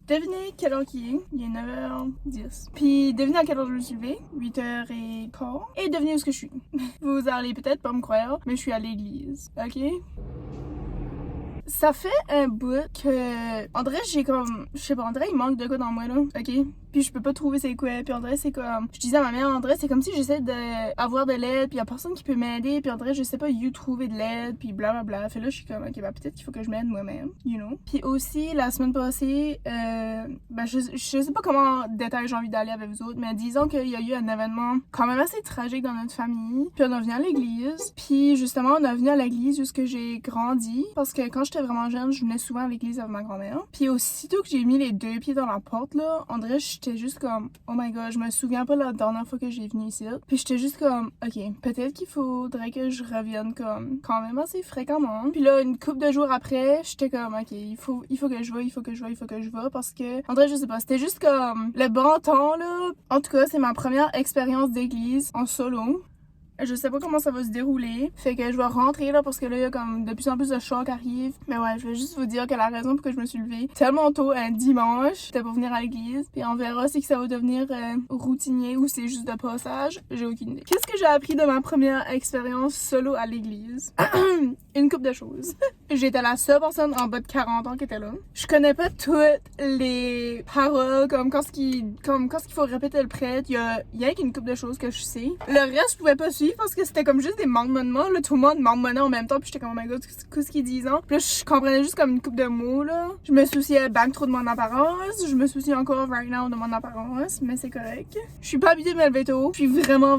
Devinez quelle heure qu'il est. Il est 9h10. Puis devinez à quelle heure je me suis levée. 8h15. Et devinez où est-ce que je suis. Vous allez peut-être pas me croire, mais je suis à l'église. OK? Ça fait un bout que... En vrai, j'ai comme... Je sais pas, en vrai, il manque de quoi dans moi, là. OK? Puis je peux pas trouver c'est quoi. Puis en vrai, c'est comme... Je disais à ma mère, en vrai, c'est comme si j'essaie d'avoir de l'aide, puis y a personne qui peut m'aider. Puis en vrai, je sais pas, you trouver de l'aide, puis blablabla. Fait là, je suis comme, OK, bah peut-être qu'il faut que je m'aide moi-même, you know? Puis aussi, la semaine passée, je sais pas comment détail j'ai envie d'aller avec vous autres, mais disons qu'il y a eu un événement quand même assez tragique dans notre famille. Puis on est venu à l'église. Puis justement, on est venu à l'église où j'ai grandi. Parce que quand j'étais vraiment jeune, je venais souvent à l'église avec ma grand-mère. Puis aussitôt que j'ai mis les deux pieds dans la porte, là, en vrai, j'étais juste comme, oh my god, je me souviens pas la dernière fois que j'ai venu ici. Puis j'étais juste comme, ok, peut-être qu'il faudrait que je revienne comme quand même assez fréquemment. Puis là, une couple de jours après, j'étais comme, ok, il faut que je vais, parce que, en vrai, je sais pas, c'était juste comme le bon temps, là. En tout cas, c'est ma première expérience d'église en solo. Je sais pas comment ça va se dérouler. Fait que je vais rentrer là parce que là, il y a comme de plus en plus de chars qui arrivent. Mais ouais, je vais juste vous dire que la raison pour que je me suis levée tellement tôt un dimanche, c'était pour venir à l'église. Puis on verra si que ça va devenir routinier ou c'est juste de passage. J'ai aucune idée. Qu'est-ce que j'ai appris de ma première expérience solo à l'église? Une couple de choses. J'étais la seule personne en bas de 40 ans qui était là. Je connais pas toutes les paroles, comme quand ce qu'il faut répéter le prêtre. Il y a qu'une couple de choses que je sais. Le reste, je pouvais pas suivre parce que c'était comme juste des marmonnements, là, tout le monde marmonnait en même temps, puis j'étais comme, oh my god, qu'est-ce qu'ils disent, hein? Puis là, je comprenais juste comme une couple de mots, là. Je me souciais bien trop de mon apparence, je me soucie encore right now de mon apparence, mais c'est correct. Je suis pas habituée de me lever tôt, je suis vraiment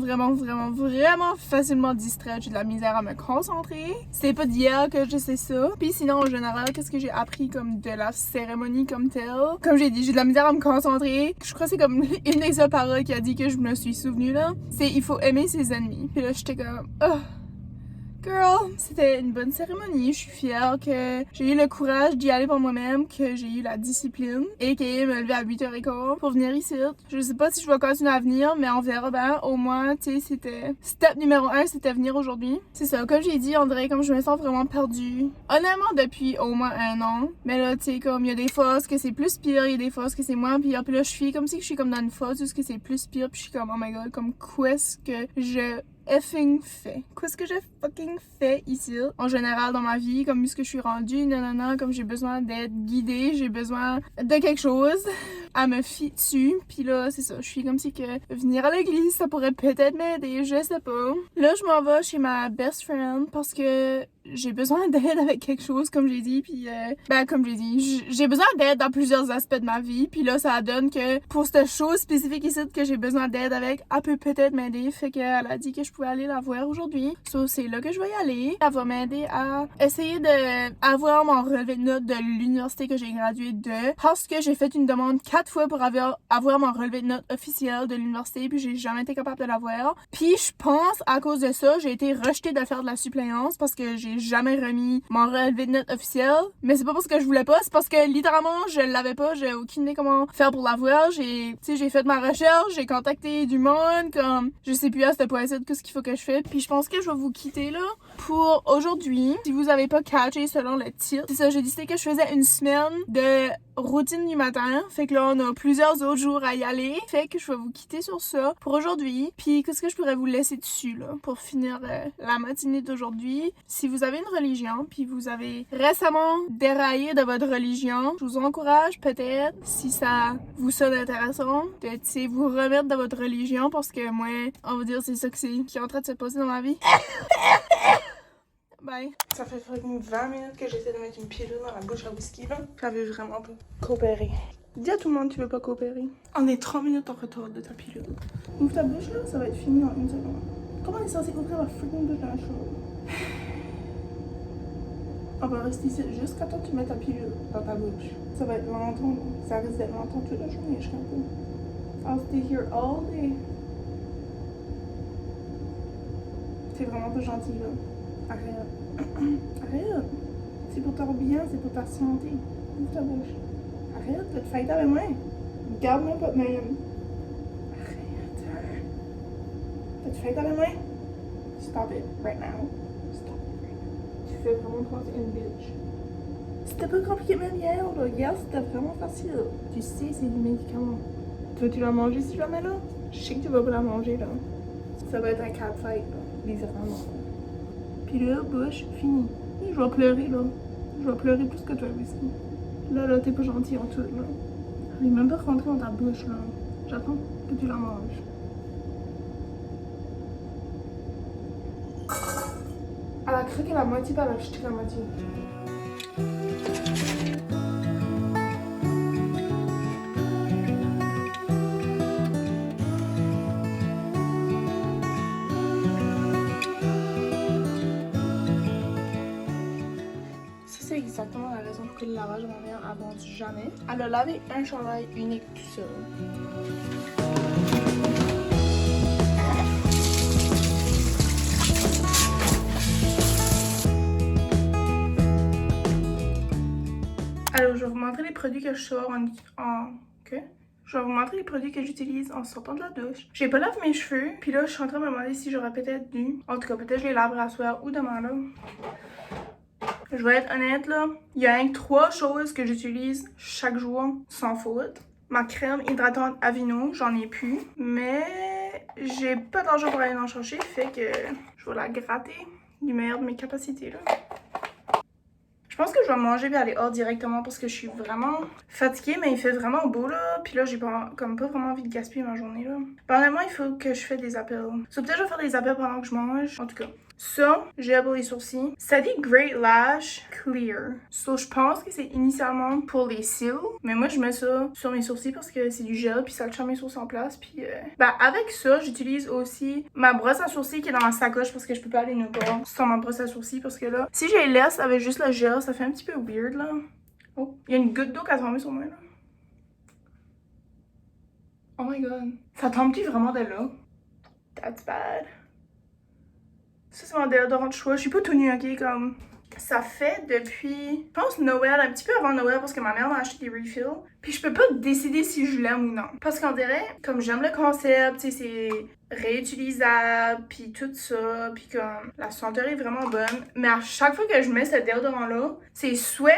facilement distraite, j'ai de la misère à me concentrer. C'est pas d'hier que je sais ça. Puis sinon, en général, qu'est-ce que j'ai appris comme de la cérémonie comme telle? Comme j'ai dit, j'ai de la misère à me concentrer. Je crois que c'est comme une des seules paroles qui a dit que je me suis souvenue, là. C'est, il faut aimer ses ennemis. Puis là, j'étais comme, oh, Girl, c'était une bonne cérémonie. Je suis fière que j'ai eu le courage d'y aller par moi-même, que j'ai eu la discipline et qu'elle me lever à 8h15 pour venir ici. Je sais pas si je vais continuer à venir, mais on verra bien. Au moins, tu sais, c'était... Step numéro 1, c'était venir aujourd'hui. C'est ça, comme j'ai dit, André, comme je me sens vraiment perdue. Honnêtement, depuis au moins 1 an. Mais là, tu sais, comme il y a des fois que c'est plus pire, il y a des fois que c'est moins pire. Puis là, je suis comme si je suis comme dans une phase où c'est plus pire. Puis je suis comme, oh my god, comme quoi est-ce que je effing fait? Qu'est-ce que j'ai fucking fait ici? En général dans ma vie, comme ce que je suis rendue, nanana, comme j'ai besoin d'être guidée, j'ai besoin de quelque chose à me fier dessus. Puis là, c'est ça, je suis comme si que venir à l'église, ça pourrait peut-être m'aider, je sais pas. Là, je m'en vais chez ma best friend parce que j'ai besoin d'aide avec quelque chose, comme j'ai dit, puis comme j'ai dit, j'ai besoin d'aide dans plusieurs aspects de ma vie, puis là, ça donne que pour cette chose spécifique ici que j'ai besoin d'aide avec, elle peut peut-être m'aider, fait qu'elle a dit que je pouvais aller la voir aujourd'hui, so c'est là que je vais y aller. Elle va m'aider à essayer de avoir mon relevé de notes de l'université que j'ai gradué de, parce que j'ai fait une demande 4 fois pour avoir mon relevé de notes officiel de l'université, puis j'ai jamais été capable de l'avoir, puis je pense, à cause de ça, j'ai été rejetée de faire de la suppléance, parce que j'ai jamais remis mon relevé de notes officiel. Mais c'est pas parce que je voulais pas, c'est parce que littéralement je l'avais pas, j'ai aucune idée comment faire pour l'avoir. J'ai fait ma recherche, j'ai contacté du monde, comme je sais plus à ce point-ci qu'est-ce qu'il faut que je fasse. Puis je pense que je vais vous quitter là pour aujourd'hui. Si vous avez pas catché selon le titre, c'est ça, j'ai décidé que je faisais une semaine de routine du matin. Fait que là, on a plusieurs autres jours à y aller. Fait que je vais vous quitter sur ça pour aujourd'hui. Puis qu'est-ce que je pourrais vous laisser dessus là pour finir la matinée d'aujourd'hui. Si vous avez une religion, puis vous avez récemment déraillé de votre religion, je vous encourage peut-être, si ça vous sonne intéressant, de vous remettre de votre religion parce que moi, on va dire c'est ça qui est en train de se passer dans ma vie. Bye. Ça fait fucking 20 minutes que j'essaie de mettre une pilule dans la bouche à whisky là. Ça veut vraiment pas coopérer. Dis à tout le monde que tu veux pas coopérer. On est 3 minutes en retard de ta pilule. Ouvre ta bouche là, ça va être fini en 1 seconde. Comment on est censé ouvrir la freaking bouche d'un show? On va rester ici jusqu'à temps que tu mets ta pilule dans ta bouche. Ça va être longtemps, ça risque d'être longtemps toute la journée, je comprends. I'll stay here all day. C'est vraiment pas gentil là. Arrête. Arrête. C'est pour ton bien, c'est pour ta santé. Ouvre ta bouche. Arrête de te fighter avec moi. Garde-moi pas de même. Arrête. De te fighter avec moi. Stop it right now. Stop it right now. Tu fais vraiment penser une bitch. C'était pas compliqué même hier, là. Hier, c'était vraiment facile. Tu sais, c'est du médicament. Veux-tu la manger si je la mets là? Je sais que tu vas pas la manger là. Ça va être un catfight là. Littéralement. Puis là, bouche, fini. Je vais pleurer là. Je vais pleurer plus que toi, whisky. Là, t'es pas gentil en tout là. Elle est même pas rentrée dans ta bouche là. J'attends que tu la manges. Elle a craqué la moitié, puis elle a jeté la moitié. C'est exactement la raison pour laquelle le lavage de ma mère a vendu jamais. Elle a lavé un chandail unique tout seul. Alors, je vais vous montrer les produits que je sors Je vais vous montrer les produits que j'utilise en sortant de la douche. J'ai pas lavé mes cheveux, puis là, je suis en train de me demander si j'aurais peut-être dû. En tout cas, peut-être je les laverai à soir ou demain là. Je vais être honnête là, il y a 3 choses que j'utilise chaque jour sans faute. Ma crème hydratante Aveeno, j'en ai plus, mais j'ai pas d'argent pour aller en chercher, fait que je vais la gratter du meilleur de mes capacités là. Je pense que je vais manger et aller hors directement parce que je suis vraiment fatiguée, mais il fait vraiment beau là. Puis là, j'ai pas vraiment envie de gaspiller ma journée là. Pendant il faut que je fasse des appels. So, peut-être je vais faire des appels pendant que je mange. En tout cas, ça, gel pour les sourcils. Ça dit Great Lash Clear. So, je pense que c'est initialement pour les cils. Mais moi, je mets ça sur mes sourcils parce que c'est du gel puis ça tient mes sourcils en place. Puis, avec ça, j'utilise aussi ma brosse à sourcils qui est dans ma sacoche parce que je peux pas aller nulle part sans ma brosse à sourcils parce que là, si je les laisse avec juste le gel, ça fait un petit peu weird là. Oh, il y a une goutte d'eau qui a tombé sur moi là. Oh my god. Ça tombe-tu vraiment de là? That's bad. Ça, c'est mon déodorant de choix. Je suis pas tout nu, ok? Comme, ça fait depuis, je pense, Noël, un petit peu avant Noël, parce que ma mère m'a acheté des refills. Puis je peux pas décider si je l'aime ou non. Parce qu'on dirait, comme j'aime le concept, tu sais, c'est réutilisable, puis tout ça, puis comme, la senteur est vraiment bonne. Mais à chaque fois que je mets ce déodorant-là, c'est soit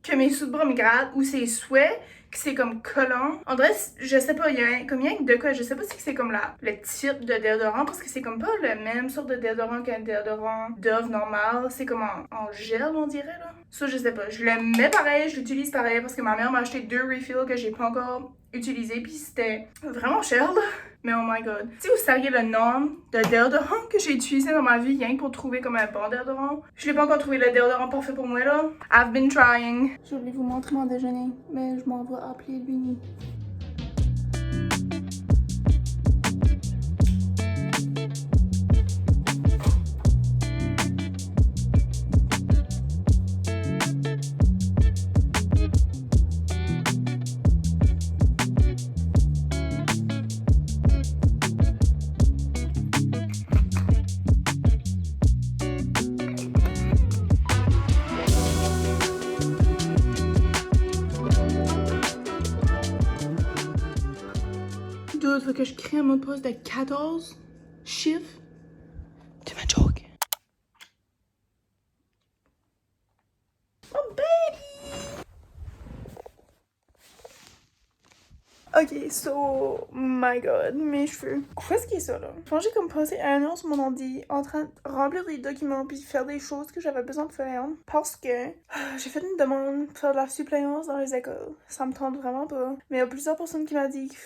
que mes sous-bras me grattent, ou c'est soit que c'est comme collant. En vrai, je sais pas, il y a comme rien que de quoi, je sais pas si c'est comme le type de déodorant, parce que c'est comme pas le même sorte de déodorant qu'un déodorant Dove normal, c'est comme en gel, on dirait, là. Ça, je sais pas, je le mets pareil, je l'utilise pareil, parce que ma mère m'a acheté 2 refills que j'ai pas encore utilisés, puis c'était vraiment cher, là. Mais oh my god. Si vous saviez le nombre de déodorants que j'ai utilisé dans ma vie, rien que pour trouver comme un bon déodorant, je l'ai pas encore trouvé le déodorant parfait pour moi, là. I've been trying. Je voulais vous montrer mon déjeuner, mais je m'en vais appeler lui. Dude, faut que je crée un mot de passe de 14 chiffres. Tu m'as joke. Oh baby! Ok, so, my god, mes cheveux. Qu'est-ce qui est ça là? Je pense que j'ai comme passé 1 heure sur mon ordi en train de remplir des documents puis faire des choses que j'avais besoin de faire parce que j'ai fait une demande pour faire de la suppléance dans les écoles. Ça me tente vraiment pas. Mais il y a plusieurs personnes qui m'ont dit qu'il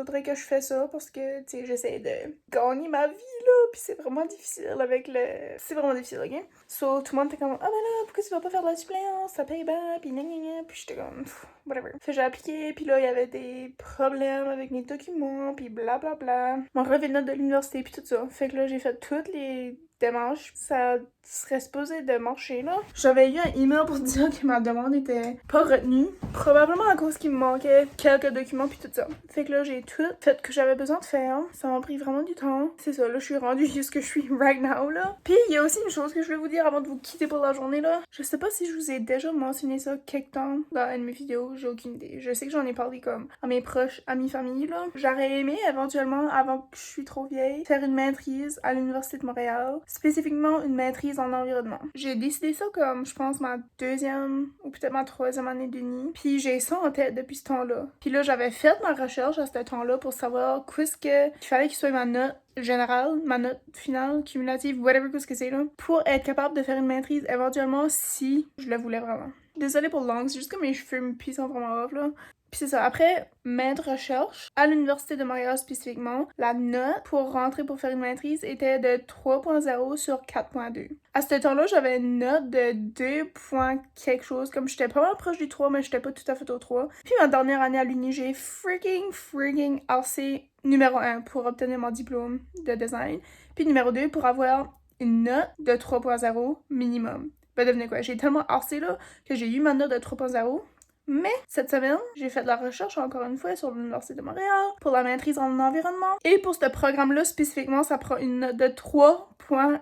faudrait que je fasse ça parce que, tu sais, j'essaie de gagner ma vie là puis c'est vraiment difficile avec le... C'est vraiment difficile, ok? So, tout le monde était comme, ah ben là, pourquoi tu vas pas faire de la suppléance? Ça paye bien, pis gna gna gna. Puis j'étais comme, whatever. Fait j'ai appliqué, puis là, il y avait des problèmes avec mes documents, puis blablabla. Mon relevé de notes de l'université, puis tout ça. Fait que là, j'ai fait toutes les démarches. Ça serait supposé de marcher, là. J'avais eu un email pour dire que ma demande était pas retenue. Probablement à cause qu'il me manquait quelques documents, puis tout ça. Fait que là, j'ai tout fait que j'avais besoin de faire. Ça m'a pris vraiment du temps. C'est ça, là, je suis rendue jusque je suis right now, là. Puis, il y a aussi une chose que je voulais vous dire avant de vous quitter pour la journée, là. Je sais pas si je vous ai déjà mentionné ça quelque temps dans une de mes vidéos, j'ai aucune idée. Je sais que j'en ai parlé comme à mes proches, à mes familles, là. J'aurais aimé, éventuellement, avant que je suis trop vieille, faire une maîtrise à l'Université de Montréal. Spécifiquement, une maîtrise en environnement. J'ai décidé ça comme, je pense, ma 2e ou peut-être ma 3e année d'uni. Puis j'ai ça en tête depuis ce temps-là. Puis là, j'avais fait ma recherche à ce temps-là pour savoir qu'est-ce qu'il fallait qu'il soit ma note générale, ma note finale, cumulative, whatever qu'est-ce que c'est là, pour être capable de faire une maîtrise éventuellement si je le voulais vraiment. Désolée pour le long, c'est juste que mes cheveux me pissent vraiment off là. Puis c'est ça, après maintes recherches, à l'Université de Montréal spécifiquement, la note pour rentrer pour faire une maîtrise était de 3.0 sur 4.2. À ce temps-là, j'avais une note de 2 points quelque chose, comme j'étais pas mal proche du 3, mais j'étais pas tout à fait au 3. Puis ma dernière année à l'Uni, j'ai freaking assez numéro 1 pour obtenir mon diplôme de design, puis numéro 2 pour avoir une note de 3.0 minimum. Ben devenez quoi, j'ai tellement harcé là que j'ai eu ma note de 3.0. Mais cette semaine, j'ai fait de la recherche encore une fois sur l'Université de Montréal pour la maîtrise en environnement. Et pour ce programme-là spécifiquement, ça prend une note de 3.2.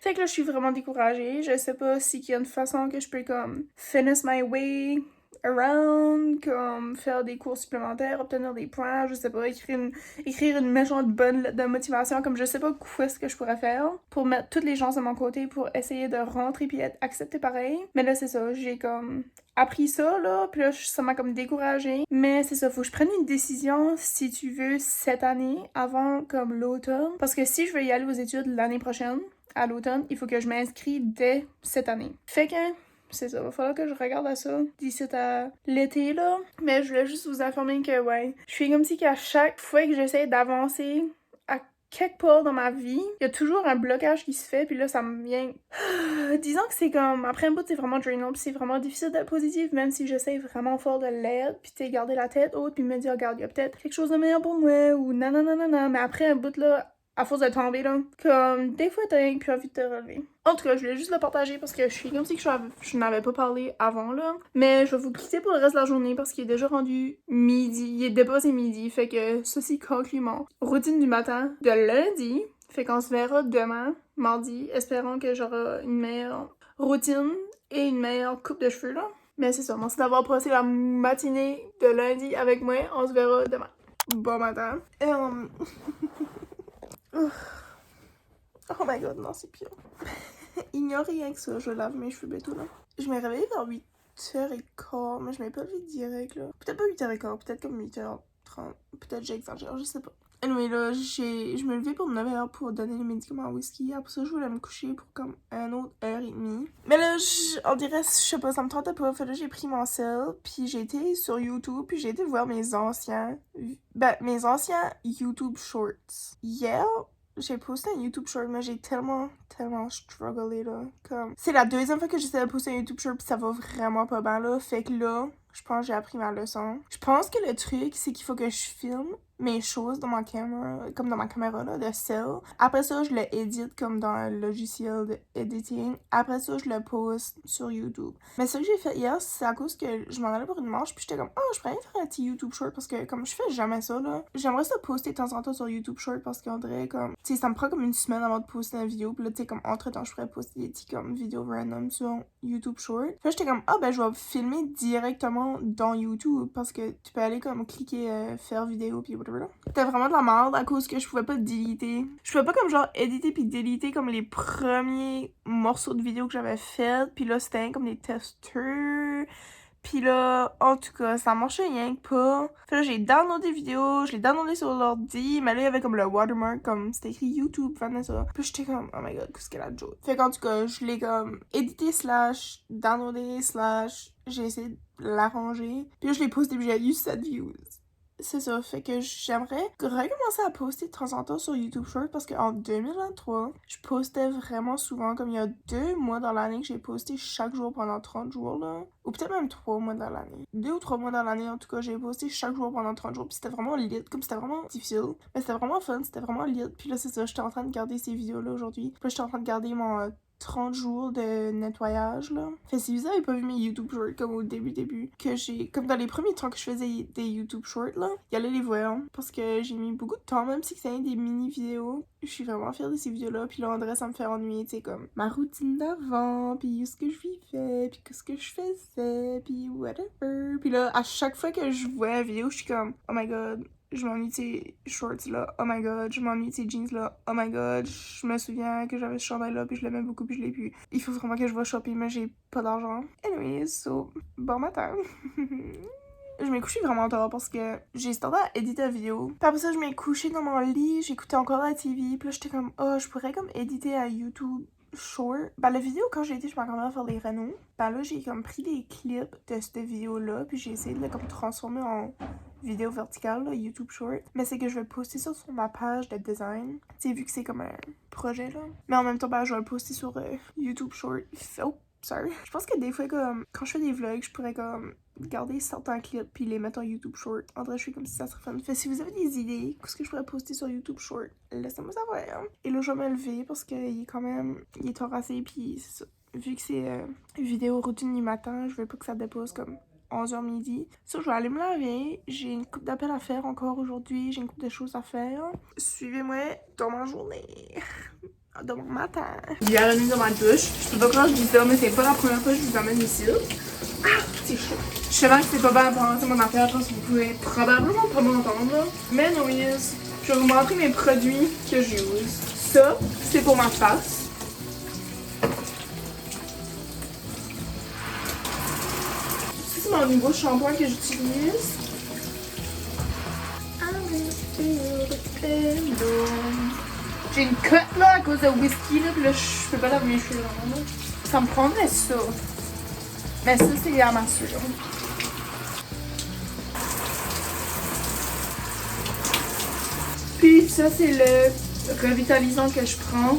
Fait que là, je suis vraiment découragée. Je sais pas s'il y a une façon que je peux comme finish my way around, comme faire des cours supplémentaires, obtenir des points, je sais pas, écrire une méchante bonne lettre de motivation, comme je sais pas quoi est-ce que je pourrais faire pour mettre toutes les chances de mon côté pour essayer de rentrer puis être acceptée pareil. Mais là, c'est ça, j'ai comme appris ça, là, puis là, ça m'a comme découragée. Mais c'est ça, faut que je prenne une décision, si tu veux, cette année, avant comme l'automne. Parce que si je veux y aller aux études l'année prochaine, à l'automne, il faut que je m'inscris dès cette année. Fait que c'est ça, va falloir que je regarde à ça d'ici à l'été, là. Mais je voulais juste vous informer que, ouais, je suis comme si qu'à chaque fois que j'essaie d'avancer à quelque part dans ma vie, il y a toujours un blocage qui se fait, puis là, ça me vient... Disons que c'est comme... Après un bout, c'est vraiment drainant, puis c'est vraiment difficile d'être positif, même si j'essaie vraiment fort de l'être, puis tu sais, garder la tête haute, puis me dire, regarde, il y a peut-être quelque chose de meilleur pour moi, ou nanana, mais après un bout, là, à force de tomber, là, comme, des fois, t'as rien plus envie de te relever. En tout cas, je voulais juste le partager parce que je suis comme si je n'avais pas parlé avant, là. Mais je vais vous quitter pour le reste de la journée parce qu'il est déjà rendu midi. Il est dépassé midi, fait que ceci conclut mon routine du matin de lundi. Fait qu'on se verra demain, mardi, espérant que j'aurai une meilleure routine et une meilleure coupe de cheveux, là. Mais c'est ça, merci d'avoir passé la matinée de lundi avec moi. On se verra demain. Bon matin. Oh my god, non, c'est pire. Ignorez rien que ça, je lave mes cheveux bientôt, là. Je m'ai réveillée vers 8h15, mais je m'ai pas levée direct, là. Peut-être pas 8h15, peut-être comme 8h30. Peut-être j'exagère, je sais pas. Anyway, là, je me levais pour 9h pour donner les médicaments à Whisky. Après ça, je voulais me coucher pour comme une autre heure et demie. Mais là, on dirait, je sais pas, ça me tentait pas. Fait là, j'ai pris mon sel, puis j'ai été sur YouTube, puis j'ai été voir mes anciens YouTube Shorts. Hier, j'ai posté un YouTube Short, mais j'ai tellement strugglé, là. Comme, c'est la deuxième fois que j'essaie de poster un YouTube Short, puis ça va vraiment pas bien, là. Fait que là, je pense que j'ai appris ma leçon. Je pense que le truc, c'est qu'il faut que je filme mes choses dans ma caméra, comme dans ma caméra là, de cell. Après ça, je le édite comme dans un logiciel de editing. Après ça, je le poste sur YouTube. Mais ce que j'ai fait hier, c'est à cause que je m'en allais pour une marche, puis j'étais comme, oh, je pourrais faire un petit YouTube Short parce que comme je fais jamais ça, là, j'aimerais ça poster de temps en temps sur YouTube Short parce qu'on dirait comme, tu sais, ça me prend comme une semaine avant de poster une vidéo, puis là, tu sais, comme entre temps, je pourrais poster des petits comme vidéos random sur YouTube Short. Puis là, j'étais comme, ah, ben, je vais filmer directement dans YouTube parce que tu peux aller comme cliquer faire vidéo, puis whatever. C'était vraiment de la merde à cause que je pouvais pas déliter. Je pouvais pas comme genre éditer puis déliter comme les premiers morceaux de vidéo que j'avais fait. Puis là, c'était comme des testeurs. Puis là, en tout cas, ça marchait rien que pas. Fait là, j'ai downloadé des vidéos, je l'ai downloadé sur l'ordi, mais là, il y avait comme le watermark, comme c'était écrit YouTube, Vanessa. Puis j'étais comme, oh my god, qu'est-ce qu'elle a de joke. Fait qu'en tout cas, je l'ai comme édité / downloadé / j'ai essayé de l'arranger. Puis là, je l'ai posté puis j'ai eu 7 views. C'est ça, fait que j'aimerais recommencer à poster de temps en temps sur YouTube Short parce qu'en 2023, je postais vraiment souvent, comme il y a 2 mois dans l'année que j'ai posté chaque jour pendant 30 jours, là. Ou peut-être même 3 mois dans l'année. 2 ou 3 mois dans l'année, en tout cas, j'ai posté chaque jour pendant 30 jours, puis c'était vraiment lit, comme c'était vraiment difficile. Mais c'était vraiment fun, c'était vraiment lit, puis là, c'est ça, j'étais en train de garder ces vidéos-là aujourd'hui. Puis là, j'étais en train de garder mon 30 jours de nettoyage, là. Fait si vous avez pas vu mes YouTube Shorts comme au début, que j'ai, comme dans les premiers temps que je faisais des YouTube Shorts, là, y allez les voir, parce que j'ai mis beaucoup de temps, même si c'est des mini-vidéos. Je suis vraiment fière de ces vidéos-là, puis là, André, ça me fait ennuyer, tu sais, comme ma routine d'avant, puis ce que je vivais, puis ce que je faisais, puis whatever. Puis là, à chaque fois que je vois une vidéo, je suis comme, oh my god, je m'ennuie de ces shorts là, oh my god, je m'ennuie de ces jeans là, oh my god, je me souviens que j'avais ce chandail là, puis je l'aimais beaucoup, puis je l'ai plus. Il faut vraiment que je vais shopper, mais j'ai pas d'argent. Anyway, so, bon matin. Je m'ai couchée vraiment tard parce que j'ai starté à éditer la vidéo. Puis après ça, je m'ai couchée dans mon lit, j'écoutais encore la TV, puis là j'étais comme, oh, je pourrais comme éditer à YouTube Short. Ben la vidéo, quand j'ai été, je m'attendais à faire des rénaux. Ben là, j'ai comme pris des clips de cette vidéo-là, puis j'ai essayé de le comme transformer en vidéo verticale, là, YouTube Short. Mais c'est que je vais poster ça sur ma page de design. Tu sais, vu que c'est comme un projet, là. Mais en même temps, ben, je vais le poster sur YouTube Short. Oh, sorry. Je pense que des fois, comme, quand je fais des vlogs, je pourrais comme garder certains clips puis les mettre en YouTube Short. En vrai, je suis comme si ça serait fun. Fait si vous avez des idées, qu'est-ce que je pourrais poster sur YouTube Short, laissez-moi savoir. Hein. Et là, je vais me lever parce qu'il est quand même, il est harassé puis c'est ça. Vu que c'est une vidéo routine du matin, je veux pas que ça dépose comme 11h midi. Ça, je vais aller me laver. J'ai une couple d'appels à faire encore aujourd'hui. J'ai une couple de choses à faire. Suivez-moi dans ma journée. Dans mon matin. Bienvenue dans ma douche. Je sais pas quand je dis ça, mais c'est pas la première fois que je vous emmène ici. Ah, c'est chaud. Je sais pas que c'est pas bien pour lancer mon affaire parce que vous pouvez probablement pas m'entendre. Là. Mais non, je vais vous montrer mes produits que j'use. Ça, c'est pour ma face. C'est mon nouveau shampoing que j'utilise. J'ai une cote là à cause de whisky là, pis là je peux pas laver mes cheveux vraiment. Ça me prendrait ça. Mais ça c'est à ma sûre. Puis ça c'est le revitalisant que je prends.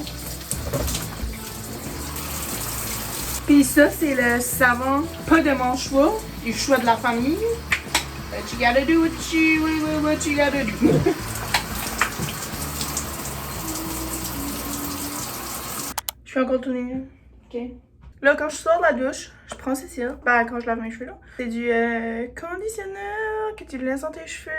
Puis ça c'est le savon, pas de mon choix, du choix de la famille. But you gotta do what you gotta do. Je fais encore tourner. Ok. Là, quand je sors de la douche, je prends ceci. Ben, quand je lave mes cheveux, là. C'est du conditionneur que tu le laisses dans tes cheveux.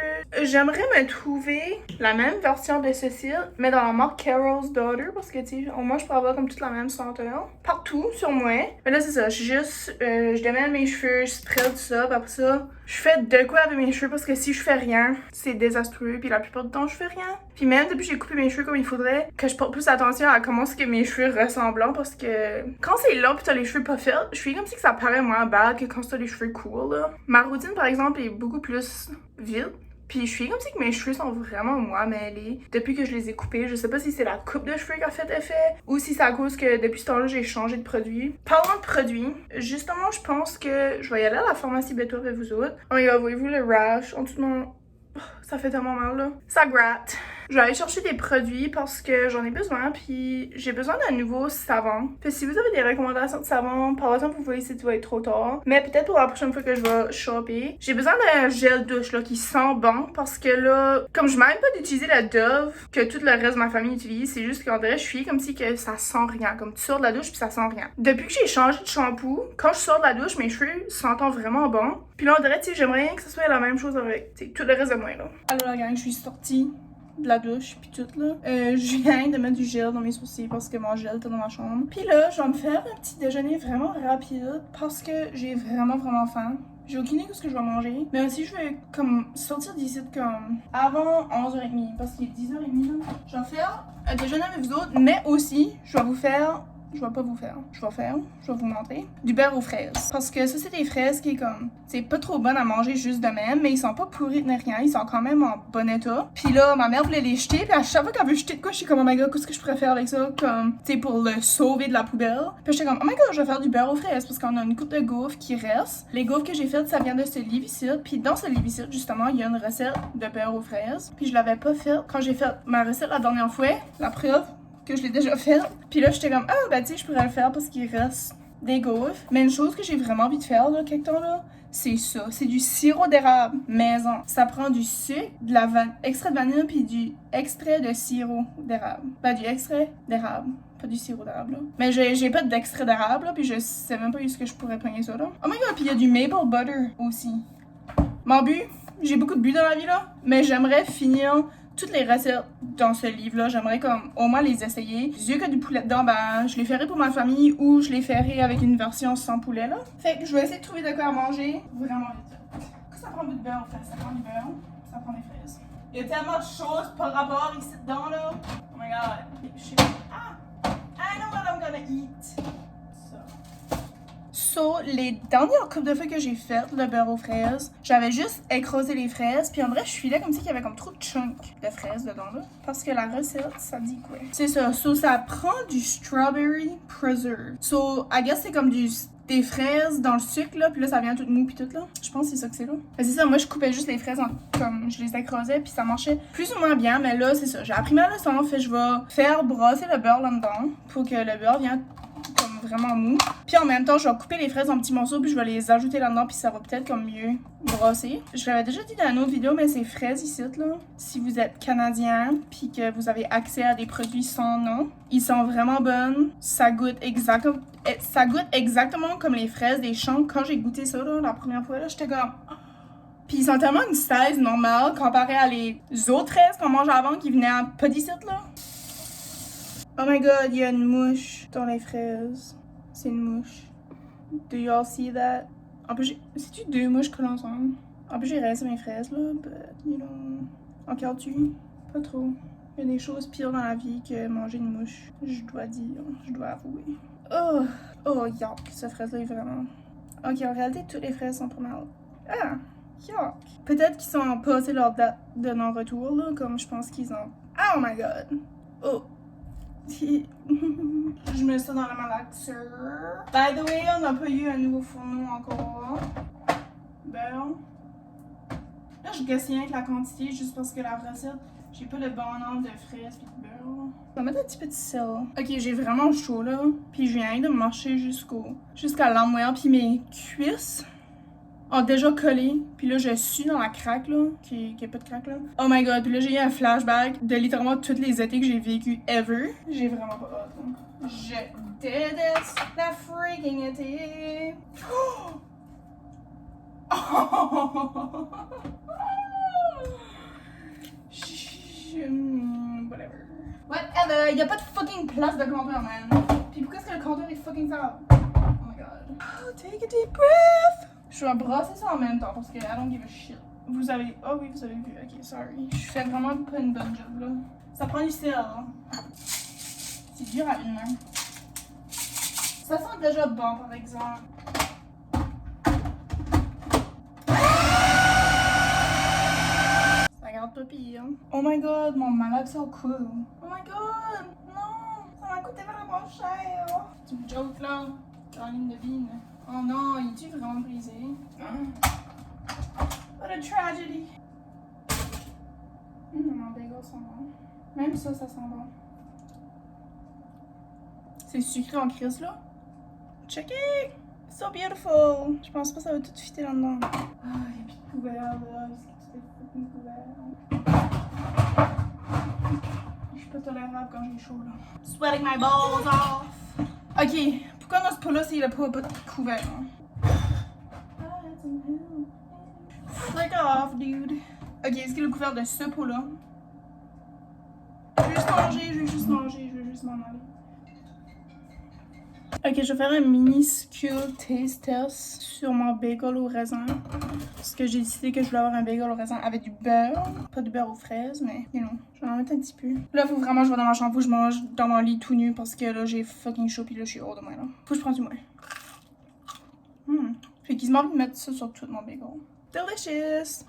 J'aimerais me trouver la même version de ceci, mais dans la marque Carol's Daughter, parce que tu sais, au moins je pourrais avoir comme toute la même senteur partout sur moi. Mais là c'est ça, je démêle mes cheveux, je spray tout ça, puis après ça, je fais de quoi avec mes cheveux parce que si je fais rien, c'est désastreux, puis la plupart du temps je fais rien. Puis même depuis que j'ai coupé mes cheveux comme il faudrait, que je porte plus attention à comment est-ce que mes cheveux ressemblent, parce que quand c'est long pis t'as les cheveux pas faits, je suis comme si que ça paraît moins bad que quand t'as les cheveux cool là. Ma routine par exemple est beaucoup plus vite. Puis je suis comme si que mes cheveux sont vraiment moins mêlés depuis que je les ai coupés. Je sais pas si c'est la coupe de cheveux qui a fait effet ou si c'est à cause que depuis ce temps-là j'ai changé de produit. Parlant de produit, justement je pense que je vais y aller à la pharmacie bientôt avec vous autres. Oh my god, voyez-vous le rash en dessous de mon... Ça fait tellement mal là. Ça gratte. Je vais aller chercher des produits parce que j'en ai besoin, puis j'ai besoin d'un nouveau savon. Puis si vous avez des recommandations de savon, par exemple, vous voyez si tu vas être trop tard. Mais peut-être pour la prochaine fois que je vais shopper, j'ai besoin d'un gel douche là qui sent bon parce que là, comme je m'aime pas d'utiliser la Dove que tout le reste de ma famille utilise, c'est juste qu'en vrai, je suis comme si que ça sent rien. Comme tu sors de la douche puis ça sent rien. Depuis que j'ai changé de shampoo, quand je sors de la douche, mes cheveux sentent vraiment bon. Puis là, on dirait, tu sais, j'aimerais rien que ce soit la même chose avec tout le reste de moi là. Alors la gang, je suis sortie de la douche puis tout là. Je viens de mettre du gel dans mes sourcils parce que mon gel était dans ma chambre. Puis là, je vais me faire un petit déjeuner vraiment rapide parce que j'ai vraiment faim. J'ai aucune idée de ce que je vais manger. Mais aussi, je vais comme sortir d'ici comme avant 11h30 parce qu'il est 10h30 là. Je vais faire un déjeuner avec vous autres, mais aussi, je vais vous montrer du beurre aux fraises. Parce que ça, c'est des fraises qui est comme, c'est pas trop bonne à manger juste de même, mais ils sont pas pourris ni rien, ils sont quand même en bon état. Puis là, ma mère voulait les jeter, puis à chaque fois qu'elle veut jeter de quoi, je suis comme, oh my god, qu'est-ce que je pourrais faire avec ça, comme, tu sais, pour le sauver de la poubelle. Puis j'étais comme, oh my god, je vais faire du beurre aux fraises, parce qu'on a une coupe de gaufres qui reste. Les gaufres que j'ai faites, ça vient de ce livre-ci, puis dans ce livre-ci, justement, il y a une recette de beurre aux fraises. Puis je l'avais pas faite quand j'ai fait ma recette la dernière fois, la preuve que je l'ai déjà fait. Puis là, j'étais comme, ah, ben, tu sais, je pourrais le faire parce qu'il reste des gaufres. Mais une chose que j'ai vraiment envie de faire, là, quelque temps, là, c'est ça. C'est du sirop d'érable maison. Ça prend du sucre, de la extrait de vanille, puis du extrait de sirop d'érable. Ben, du extrait d'érable. Pas du sirop d'érable, là. Mais j'ai pas d'extrait d'érable, là, puis je sais même pas où est-ce que je pourrais prendre ça, là. Oh my god, puis il y a du maple butter aussi. Mon but, j'ai beaucoup de buts dans la vie, là, mais j'aimerais finir toutes les recettes dans ce livre-là, j'aimerais comme au moins les essayer. Vu que du poulet dedans, ben je les ferai pour ma famille ou je les ferai avec une version sans poulet là. Fait que je vais essayer de trouver de quoi à manger vraiment vite. Ça prend beaucoup de beurre en fait, ça prend du beurre, ça prend des fraises. Il y a tellement de choses par rapport ici dedans là. Oh my god. I know what I'm gonna eat. So, les dernières coupes de fois que j'ai faites le beurre aux fraises, j'avais juste écrasé les fraises, puis en vrai, je filais comme si il y avait comme trop de chunks de fraises dedans là. Parce que la recette, ça dit quoi? C'est ça. So, ça prend du strawberry preserve. So, I guess c'est comme des fraises dans le sucre là, puis là ça vient tout mou puis tout là. Je pense que c'est ça que c'est là. Mais c'est ça, moi je coupais juste les fraises comme je les écrasais puis ça marchait plus ou moins bien, mais là c'est ça. J'ai appris ma leçon, fait je vais faire brasser le beurre là-dedans pour que le beurre vienne comme vraiment mou. Puis en même temps, je vais couper les fraises en petits morceaux puis je vais les ajouter là-dedans puis ça va peut-être comme mieux brasser. Je l'avais déjà dit dans une autre vidéo, mais ces fraises ici là, si vous êtes canadien puis que vous avez accès à des produits sans nom, ils sont vraiment bonnes. Ça goûte exactement comme les fraises des champs. Quand j'ai goûté ça là, la première fois là, j'étais comme... Puis ils sont tellement une size normale comparé à les autres fraises qu'on mangeait avant qui venaient en pas d'ici là. Oh my god, il y a une mouche dans les fraises. C'est une mouche. Do you all see that? En plus, c'est-tu deux mouches collées ensemble? En plus, j'ai rincé mes fraises, là, but, you know... En regardes-tu? Pas trop. Il y a des choses pires dans la vie que manger une mouche. Je dois dire, je dois avouer. Oh, yuck, cette fraise-là est vraiment... Ok, en réalité, toutes les fraises sont pas mal. Ah, yuck. Peut-être qu'ils sont passés leur date de non-retour, là, comme je pense qu'ils ont... Oh my god. Oh. Je mets ça dans la malaxeur. By the way, on n'a pas eu un nouveau fourneau encore. Bon. Là, je gaspille avec la quantité juste parce que la recette, j'ai pas le bon nombre de fraises et de beurre. Je vais mettre un petit peu de sel. Ok, j'ai vraiment chaud là. Puis je viens de marcher jusqu'à l'armoire. Puis mes cuisses ont déjà collé. Puis là, je suis dans la craque là, qui est pas de craque là. Oh my god, puis là, j'ai eu un flashback de littéralement toutes les étés que j'ai vécu ever. J'ai vraiment pas hâte. Hein. Je déteste la freaking été. Oh! Whatever. Whatever! Y'a pas de fucking place de compteur, man. Puis pourquoi est-ce que le compteur est fucking sale? Oh my god. Oh, take a deep breath! Je vais brasser ça en même temps parce que I don't give a shit. Vous avez. Oh oui, vous avez vu. Ok, sorry. Je fais vraiment pas une bonne job là. Ça prend du sel. Hein. C'est dur à une main. Ça sent déjà bon par exemple. Ça garde pas pire. Oh my god, mon malaxe au cou. Oh my god, non, ça m'a coûté vraiment cher. C'est une joke là. Caroline devine. Oh non, il est-tu vraiment brisé? What a tragedy. Mon bagel sent bon. Même ça sent bon. C'est sucré en crise là. Check it! So beautiful! Je pense pas que ça va tout fitter là-dedans. Ah, y'a plus de couvert là. Est-ce que tu fais fucking couvert? Je suis pas tolérable quand j'ai chaud là. Sweating my balls off! Ok, pourquoi dans ce pot-là, c'est le pot pas de couvert? Flick off, dude. Ok, est-ce qu'il est le couvert de ce pot-là? Je vais juste m'en aller. Ok, je vais faire un minuscule taste test sur mon bagel au raisin. Parce que j'ai décidé que je voulais avoir un bagel au raisin avec du beurre. Pas du beurre aux fraises, mais you know, je vais en mettre un petit peu. Là, faut vraiment que je vais dans ma chambre, faut que je mange dans mon lit tout nu parce que là, j'ai fucking chaud pis là, je suis hors de moi là. Faut que je prenne du moins. J'ai quasiment envie de mettre ça sur tout mon bagel. Delicious!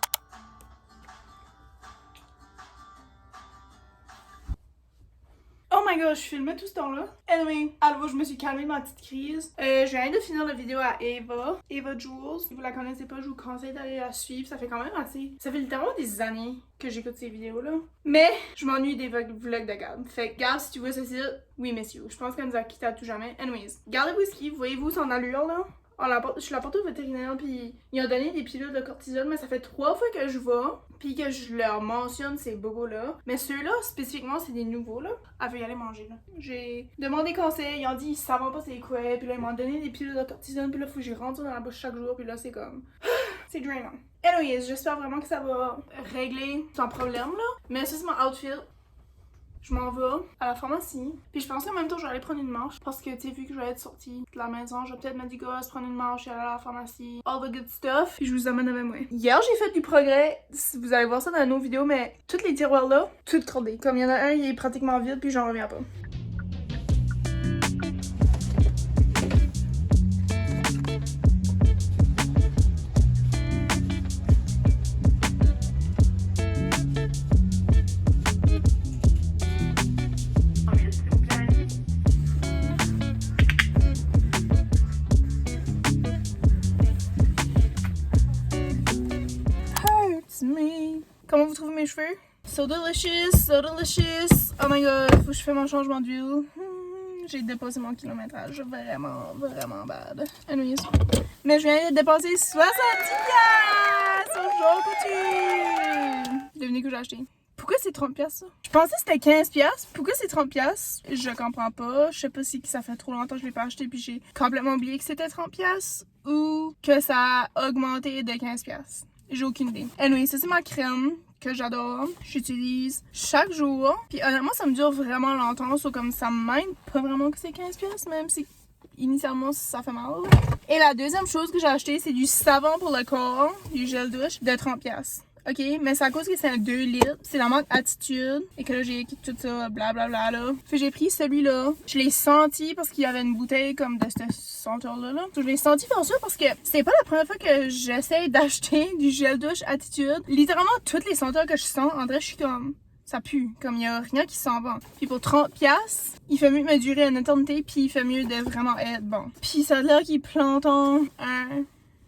Oh my god, je filmais tout ce temps-là. Anyway, alors je me suis calmée ma petite crise. Je viens de finir la vidéo à Eva Jules. Si vous la connaissez pas, je vous conseille d'aller la suivre. Ça fait quand même assez. Ça fait littéralement des années que j'écoute ces vidéos-là. Mais je m'ennuie des vlogs de Gab. Fait que Gab, si tu vois ceci, oui, messieurs. Je pense qu'elle nous a quittés à tout jamais. Anyways, Gab le whisky, voyez-vous son allure là? Je l'apporte au vétérinaire, puis ils ont donné des pilules de cortisone, mais ça fait 3 fois que je vais, puis que je leur mentionne ces bobos-là. Mais ceux-là, spécifiquement, c'est des nouveaux, là. Elle veut y aller manger, là. J'ai demandé conseil, ils ont dit ils savent pas c'est quoi, puis là, ils m'ont donné des pilules de cortisone, puis là, faut que j'y rentre dans la bouche chaque jour, puis là, c'est comme... c'est drainant. Anyways, j'espère vraiment que ça va régler son problème, là. Mais ça, c'est mon outfit. Je m'en vais à la pharmacie. Puis je pensais en même temps que j'allais prendre une marche. Parce que, tu sais, vu que je vais être sortie de la maison, je vais peut-être mettre du gosse, prendre une marche et aller à la pharmacie. All the good stuff. Puis je vous amène avec moi. Hier, j'ai fait du progrès. Vous allez voir ça dans nos vidéos, mais tous les tiroirs là, tout cordé. Comme il y en a un, il est pratiquement vide, puis j'en reviens pas. Comment vous trouvez mes cheveux? So delicious, so delicious. Oh my god, faut que je fasse mon changement d'huile. J'ai dépassé mon kilométrage. Vraiment, vraiment bad. Anyways. Mais je viens de dépasser 70$ au jour couture. Devinez que j'ai acheté. Pourquoi c'est 30$ ça? Je pensais que c'était 15$. Pourquoi c'est 30$? Je comprends pas. Je sais pas si ça fait trop longtemps que je l'ai pas acheté puis j'ai complètement oublié que c'était 30$ ou que ça a augmenté de 15$. J'ai aucune idée. Anyway, ça c'est ma crème que j'adore. J'utilise chaque jour. Puis honnêtement, ça me dure vraiment longtemps. So, comme ça m'aide pas vraiment que c'est 15$, même si initialement ça fait mal. Et la deuxième chose que j'ai acheté, c'est du savon pour le corps, du gel douche de 30$. Ok, mais c'est à cause que c'est un 2 litres. C'est la marque Attitude. Et que là, j'ai écrit tout ça, blablabla là. Fait j'ai pris celui-là. Je l'ai senti parce qu'il y avait une bouteille comme de cette senteur-là. Là. Je l'ai senti faire ça parce que c'est pas la première fois que j'essaie d'acheter du gel douche Attitude. Littéralement, toutes les senteurs que je sens, en vrai, je suis comme... ça pue. Comme il y a rien qui s'en va. Puis pour 30$, il fait mieux de me durer une éternité. Puis il fait mieux de vraiment être bon. Puis ça a l'air qu'il plante en un...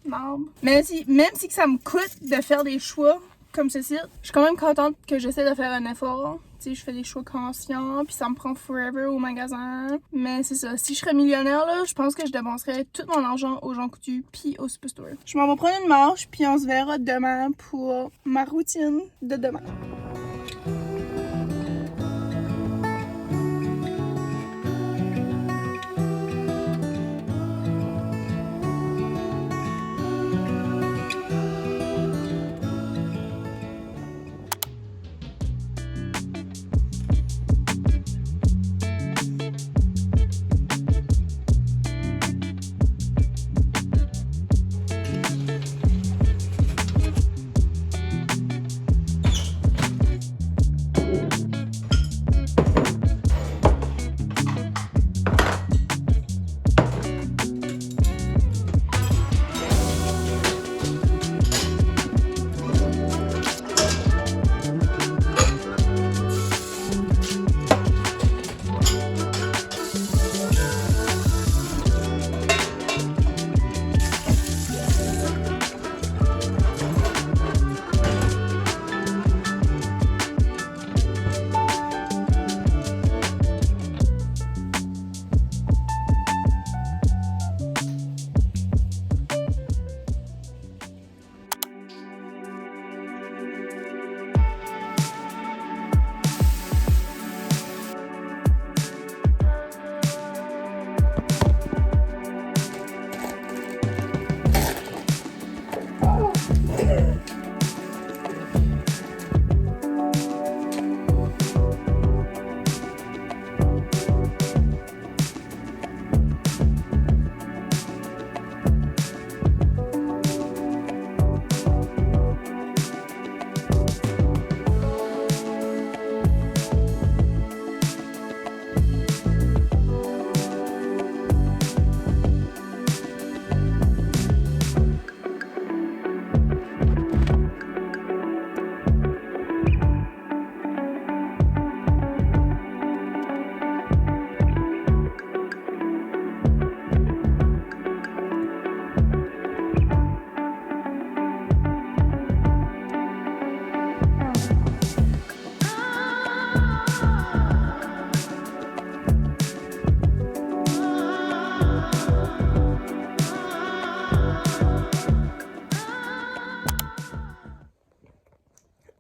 marbre. Même si que ça me coûte de faire des choix comme ceci, je suis quand même contente que j'essaie de faire un effort. Tu sais, je fais des choix conscients, puis ça me prend forever au magasin. Mais c'est ça, si je serais millionnaire, là, je pense que je dépenserais tout mon argent aux gens coutus puis au superstore. Je m'en vais prendre une marche, puis on se verra demain pour ma routine de demain.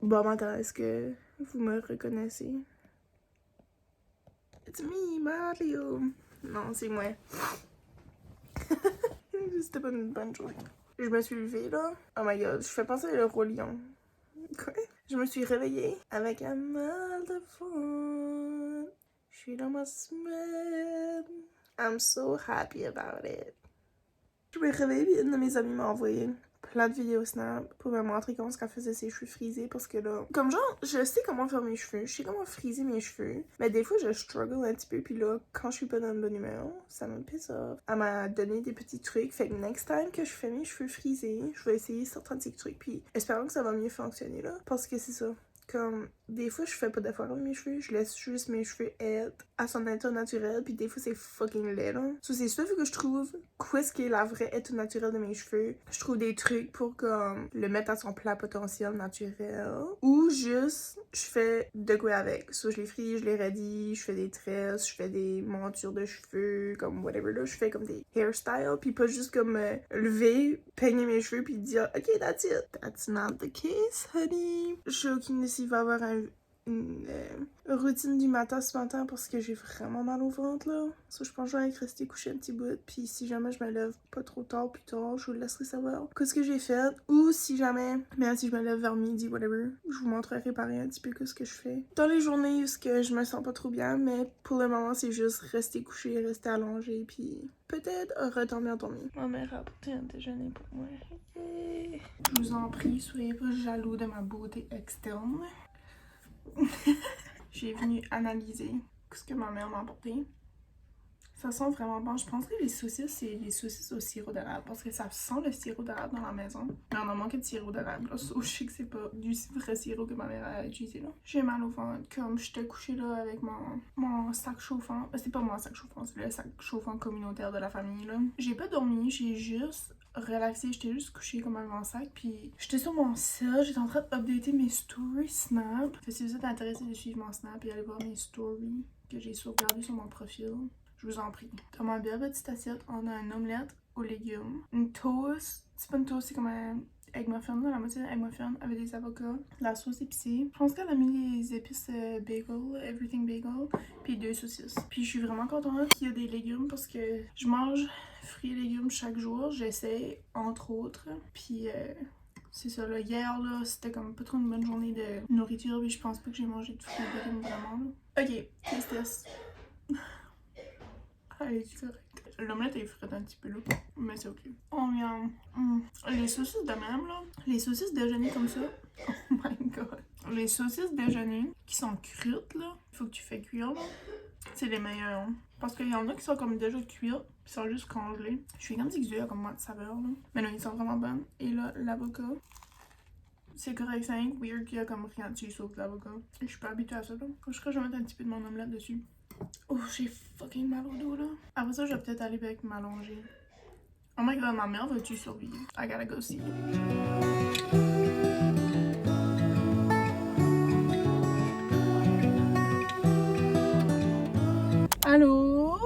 Bon, maintenant, est-ce que vous me reconnaissez? It's me, Mario! Non, c'est moi. C'était pas une bonne journée. Je me suis levée, là. Oh my god, je fais penser le roi lion. Quoi? Je me suis réveillée avec un mal de fond. Je suis dans ma semaine. I'm so happy about it. Je me réveille et une de mes amies m'a envoyé plein de vidéos Snap pour me montrer comment elle faisait ses cheveux frisés parce que là, comme genre, je sais comment faire mes cheveux, je sais comment friser mes cheveux, mais des fois je struggle un petit peu puis là, quand je suis pas dans une bonne humeur, ça me pisse off. Elle m'a donné des petits trucs, fait que next time que je fais mes cheveux frisés, je vais essayer certains petits trucs puis espérons que ça va mieux fonctionner là, parce que c'est ça. Comme, des fois, je fais pas d'efforts avec mes cheveux, je laisse juste mes cheveux être à son état naturel, puis des fois, c'est fucking laid, là. So, c'est sûr que je trouve qu'est-ce qui est la vraie état naturel de mes cheveux. Je trouve des trucs pour, comme, le mettre à son plein potentiel naturel. Ou juste, je fais de quoi avec. So, je les frise, je les radie, je fais des tresses, je fais des montures de cheveux, comme whatever, là. Je fais comme des hairstyles, puis pas juste comme lever, peigner mes cheveux, puis dire, OK, that's it. That's not the case, honey. Je suis aucune idée s'il va y avoir une routine du matin ce matin parce que j'ai vraiment mal au ventre là. So, je pense que je vais rester couché un petit bout. Puis si jamais je me lève pas trop tard plus tard, je vous laisserai savoir qu'est-ce que j'ai fait. Ou si jamais, même si je me lève vers midi, whatever, je vous montrerai réparer un petit peu ce que je fais. Dans les journées où je me sens pas trop bien, mais pour le moment c'est juste rester couché, rester allongé, puis peut-être retomber endormi. Ma mère a apporté un déjeuner pour moi. Je vous en prie, soyez pas jaloux de ma beauté externe. J'ai venu analyser ce que ma mère m'a apporté. Ça sent vraiment bon. Je penserais que les saucisses, c'est les saucisses au sirop d'érable parce que ça sent le sirop d'érable dans la maison. Mais on a manqué de sirop d'érable. Là, je sais que c'est pas du vrai sirop que ma mère a utilisé là. J'ai mal au ventre. Comme j'étais couchée là avec mon sac chauffant. C'est pas mon sac chauffant, c'est le sac chauffant communautaire de la famille là. J'ai pas dormi, j'ai juste relaxée, j'étais juste couchée comme avec mon sac, puis j'étais sur mon cell, j'étais en train d'updater mes stories Snap. Fait que si vous êtes intéressé de suivre mon Snap et aller voir mes stories que j'ai sauvegardées sur mon profil, je vous en prie. Dans ma belle petite assiette, on a une omelette aux légumes, une toast, c'est pas une toast, c'est comme un egg muffin, là, la moitié d'un egg muffin avec des avocats, la sauce épicée. Je pense qu'elle a mis les épices bagel, everything bagel, puis 2 saucisses. Puis je suis vraiment contente qu'il y a des légumes parce que je mange fruits et légumes chaque jour, j'essaie entre autres. Puis c'est ça, là, hier là, c'était comme pas trop une bonne journée de nourriture, puis je pense pas que j'ai mangé de fruits et légumes vraiment là. Ok, taste test. Elle est correcte. L'omelette est frite un petit peu là, mais c'est ok. Oh miam. Les saucisses de même là, les saucisses déjeuner comme ça, oh my god. Les saucisses déjeuner qui sont crues là, faut que tu fais cuire là, c'est les meilleurs. Parce qu'il y en a qui sont comme déjà cuites, qui sont juste congelées. Je suis comme si il y a comme moins de saveur là. Mais là, ils sont vraiment bonnes. Et là, l'avocat. C'est correct, c'est weird qu'il y a comme rien dessus sauf l'avocat. Je suis pas habituée à ça là. Je crois que je vais mettre un petit peu de mon omelette dessus. Oh, j'ai fucking mal au dos là. Après ça, je vais peut-être aller avec m'allonger. Oh my god, ma mère veut-tu survivre? I gotta go see. Allô?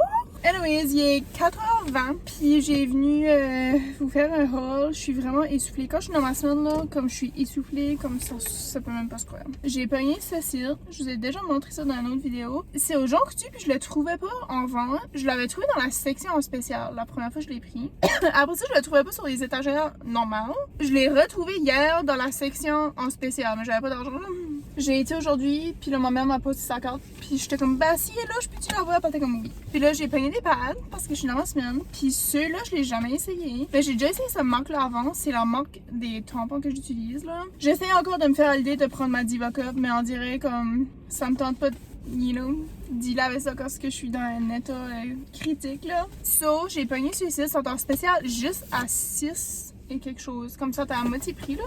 Anyways, il est 4h20, puis j'ai venu vous faire un haul. Je suis vraiment essoufflée. Quand je suis dans ma semaine, là, comme je suis essoufflée, comme ça peut même pas se croire. J'ai pogné ce cire. Je vous ai déjà montré ça dans une autre vidéo. C'est au Jean Coutu, puis je le trouvais pas en vente. Je l'avais trouvé dans la section en spécial. La première fois, je l'ai pris. Après ça, je le trouvais pas sur les étagères normales. Je l'ai retrouvé hier dans la section en spécial, mais j'avais pas d'argent. J'ai été aujourd'hui, puis là, ma mère m'a posé sa carte, puis j'étais comme, bah si elle est là, je peux-tu l'avoir? Elle était comme oui. Puis là, j'ai pogné des pads, parce que je suis dans ma semaine, puis ceux-là, je l'ai jamais essayé. Mais j'ai déjà essayé cette marque-là avant, c'est la marque des tampons que j'utilise, là. J'essaie encore de me faire l'idée de prendre ma Diva Cup, mais on dirait comme, ça me tente pas de, you know, dealer avec ça parce que je suis dans un état critique, là. So, j'ai pogné ceux-ci, ils sont en spécial juste à 6 et quelque chose. Comme ça, t'as à moitié prix, là.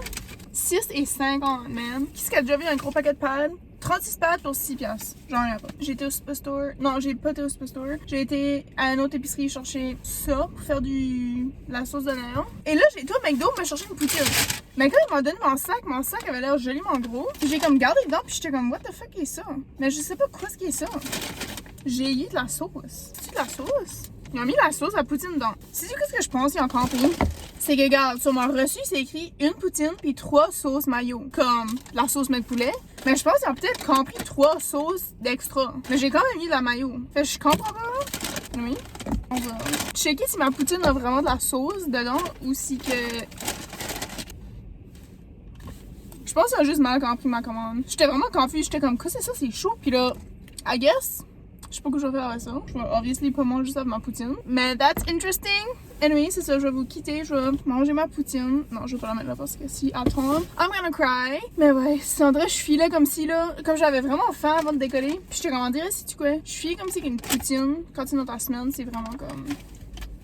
6 et 50, man. Qui est-ce qui a déjà vu un gros paquet de pads? 36 pads pour 6$. J'en ai pas. J'ai été au Superstore. Non, j'ai pas été au Superstore. J'ai été à une autre épicerie chercher ça pour faire la sauce de néon. Et là, j'ai été au McDo me chercher une poutine. Mais quand il m'a donné mon sac avait l'air joliment gros. J'ai comme gardé dedans, puis j'étais comme, what the fuck est ça? Mais je sais pas quoi ce qui est ça. J'ai eu de la sauce. C'est-tu de la sauce? Ils ont mis la sauce à poutine dedans. C'est ce que je pense, ils ont campé. c'est que, regarde, sur mon reçu, c'est écrit une poutine puis 3 sauces mayo. Comme la sauce mayo de poulet. Mais je pense qu'ils ont peut-être compris 3 sauces d'extra. Mais j'ai quand même mis de la mayo. Fait que je comprends pas. Oui. On va checker si ma poutine a vraiment de la sauce dedans ou si que... Je pense qu'ils ont juste mal compris ma commande. J'étais vraiment confuse. J'étais comme, quoi c'est ça? C'est chaud. Puis là, I guess... Je sais pas quoi je vais faire avec ça. Je vais obviously pas manger juste avec ma poutine. Mais that's interesting. Anyway, c'est ça, je vais vous quitter. Je vais manger ma poutine. Non, je vais pas la mettre là parce que si elle tombe, I'm gonna cry. Mais ouais, c'est en vrai, je filais comme si là, comme j'avais vraiment faim avant de décoller. Puis j'étais comme, on dirait, si tu quoi, je filais comme si qu'une poutine, quand tu es dans ta semaine, c'est vraiment comme...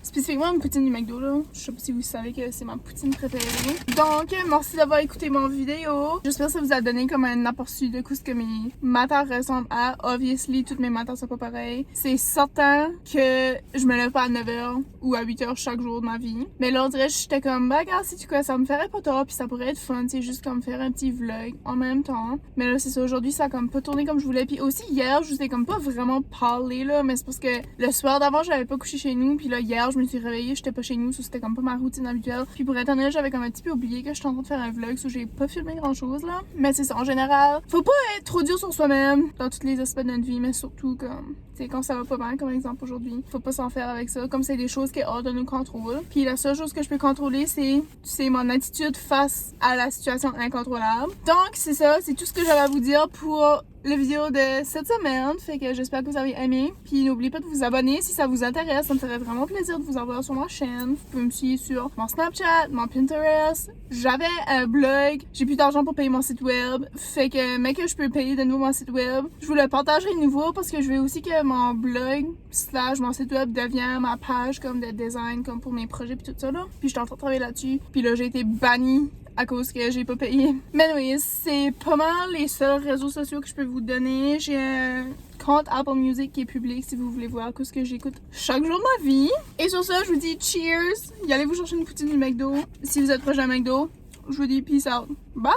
Spécifiquement une poutine du McDo là. Je sais pas si vous savez que c'est ma poutine préférée. Donc, merci d'avoir écouté mon vidéo. J'espère que ça vous a donné comme un aperçu de ce que mes matins ressemblent à. Obviously, toutes mes matins sont pas pareilles. C'est certain que je me lève pas à 9h ou à 8h chaque jour de ma vie. Mais là, on dirait que j'étais comme, bah, regarde, si tu quoi, ça me ferait pas tard puis ça pourrait être fun, c'est juste comme faire un petit vlog en même temps. Mais là, c'est ça, aujourd'hui, ça a comme pas tourné comme je voulais. Puis aussi, hier, je vous ai comme pas vraiment parlé là, mais c'est parce que le soir d'avant, j'avais pas couché chez nous. Puis là, hier, je me suis réveillée, j'étais pas chez nous, c'était comme pas ma routine habituelle. Puis pour être honnête, j'avais comme un petit peu oublié que j'étais en train de faire un vlog, où j'ai pas filmé grand chose là. Mais c'est ça, en général, faut pas être trop dur sur soi-même dans tous les aspects de notre vie, mais surtout comme, tu sais, quand ça va pas bien, comme exemple aujourd'hui, faut pas s'en faire avec ça, comme c'est des choses qui sont hors de nos contrôles. Puis la seule chose que je peux contrôler, c'est mon attitude face à la situation incontrôlable. Donc c'est ça, c'est tout ce que j'avais à vous dire pour la vidéo de cette semaine. Fait que j'espère que vous avez aimé. Puis n'oubliez pas de vous abonner si ça vous intéresse. Ça me ferait vraiment plaisir de vous avoir sur ma chaîne. Vous pouvez me suivre sur mon Snapchat, mon Pinterest. J'avais un blog. J'ai plus d'argent pour payer mon site web. Fait que, mais que je peux payer de nouveau mon site web, je vous le partagerai de nouveau parce que je veux aussi que mon blog / mon site web devienne ma page comme de design, comme pour mes projets puis tout ça là. Puis j'étais en train de travailler là-dessus. Puis là, j'ai été bannie à cause que j'ai pas payé. Mais oui, c'est pas mal les seuls réseaux sociaux que je peux vous donner. J'ai un compte Apple Music qui est public si vous voulez voir ce que j'écoute chaque jour de ma vie. Et sur ça, je vous dis cheers. Y allez vous chercher une poutine du McDo. Si vous êtes proche d'un McDo, je vous dis peace out. Bye!